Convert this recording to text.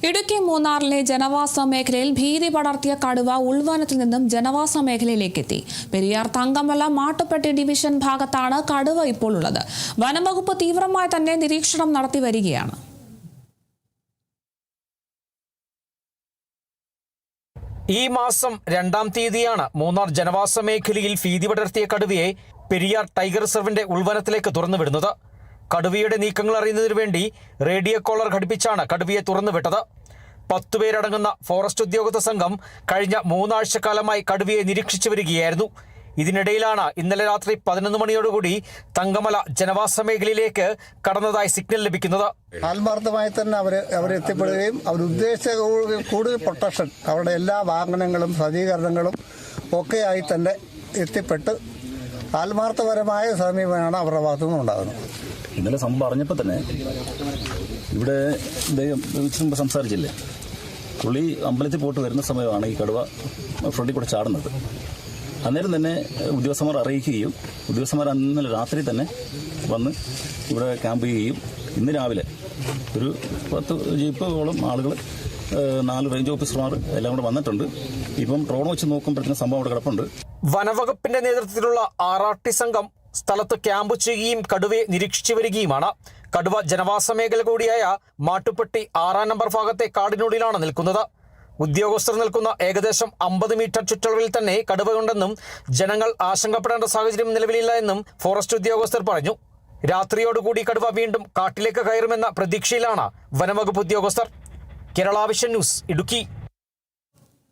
ഇടുക്കി മൂന്നാറിലെ ജനവാസ മേഖലയിൽ ഭീതി പടർത്തിയ കടുവ ഉൾവനത്തിൽ നിന്നും ജനവാസ മേഖലയിലേക്ക് എത്തി. പെരിയാർ തങ്കമല മാട്ടുപ്പെട്ടി ഡിവിഷൻ ഭാഗത്താണ് കടുവ ഇപ്പോൾ ഉള്ളത്. വനംവകുപ്പ് തീവ്രമായി തന്നെ നിരീക്ഷണം നടത്തി വരികയാണ്. ഈ മാസം 2-ാം തീയതിയാണ് മൂന്നാർ ജനവാസ മേഖലയിൽ ഭീതി പടർത്തിയ കടുവയെ പെരിയാർ ടൈഗർ റിസർവിന്റെ ഉൾവനത്തിലേക്ക് തുറന്നുവിടുന്നത്. കടുവയുടെ നീക്കങ്ങൾ അറിയുന്നതിനു വേണ്ടി റേഡിയോ കോളർ ഘടിപ്പിച്ചാണ് കടുവയെ തുറന്നുവിട്ടത്. 10 പേരടങ്ങുന്ന ഫോറസ്റ്റ് ഉദ്യോഗസ്ഥ സംഘം കഴിഞ്ഞ 3 ആഴ്ചക്കാലമായി കടുവയെ നിരീക്ഷിച്ചു വരികയായിരുന്നു. ഇതിനിടയിലാണ് ഇന്നലെ രാത്രി 11 മണിയോടുകൂടി തങ്കമല ജനവാസ മേഖലയിലേക്ക് കടന്നതായി സിഗ്നൽ ലഭിക്കുന്നത്. ആത്മാർത്ഥമായി തന്നെ അവർ എത്തിപ്പെടുകയും അവരുദ്ദേശിച്ച കൂടുതൽ പ്രൊട്ടക്ഷൻ അവരുടെ എല്ലാ വാഹനങ്ങളും സജ്ജീകരണങ്ങളും ഒക്കെയായി തന്നെ എത്തിപ്പെട്ട് ആത്മാർത്ഥപരമായ സമീപനമാണ് അവരുടെ ഭാഗത്തുനിന്ന് ഉണ്ടാകുന്നത്. ഇന്നലെ സംഭവം അറിഞ്ഞപ്പോൾ തന്നെ ഇവിടെ സംസാരിച്ചില്ലേ, പുള്ളി അമ്പലത്തിൽ പോയിട്ട് വരുന്ന സമയമാണ് ഈ കടുവ ഫ്രണ്ടിൽ കൂടെ ചാടുന്നത്. അന്നേരം തന്നെ ഉദ്യോഗസ്ഥന്മാർ അറിയിക്കുകയും ഉദ്യോഗസ്ഥന്മാർ ഇന്നലെ രാത്രി തന്നെ വന്ന് ഇവിടെ ക്യാമ്പ് ചെയ്യുകയും ഇന്ന് രാവിലെ ഒരു 10 ജീപ്പോളം ആളുകൾ 4 റേഞ്ച് ഓഫീസർമാർ എല്ലാം കൂടെ വന്നിട്ടുണ്ട്. ഇപ്പം ഡ്രോൺ വെച്ച് നോക്കുമ്പോഴത്തേക്കും സംഭവം അവിടെ കിടപ്പുണ്ട്. വനവകുപ്പിന്റെ നേതൃത്വത്തിലുള്ള RRT സംഘം സ്ഥലത്ത് ക്യാമ്പ് ചെയ്യുകയും കടുവയെ നിരീക്ഷിച്ചു വരികയുമാണ്. കടുവ ജനവാസ മേഖല കൂടിയായ മാട്ടുപ്പെട്ടി 6-ാം നമ്പർ ഭാഗത്തെ കാടിനുള്ളിലാണ് നിൽക്കുന്നത്. ഉദ്യോഗസ്ഥർ നിൽക്കുന്ന ഏകദേശം 50 മീറ്റർ ചുറ്റളവിൽ തന്നെ കടുവയുണ്ടെന്നും ജനങ്ങൾ ആശങ്കപ്പെടേണ്ട സാഹചര്യം നിലവിലില്ല എന്നും ഫോറസ്റ്റ് ഉദ്യോഗസ്ഥർ പറഞ്ഞു. രാത്രിയോടുകൂടി കടുവ വീണ്ടും കാട്ടിലേക്ക് കയറുമെന്ന പ്രതീക്ഷയിലാണ് വനംവകുപ്പ് ഉദ്യോഗസ്ഥർ. Kerala vision news, Idukki.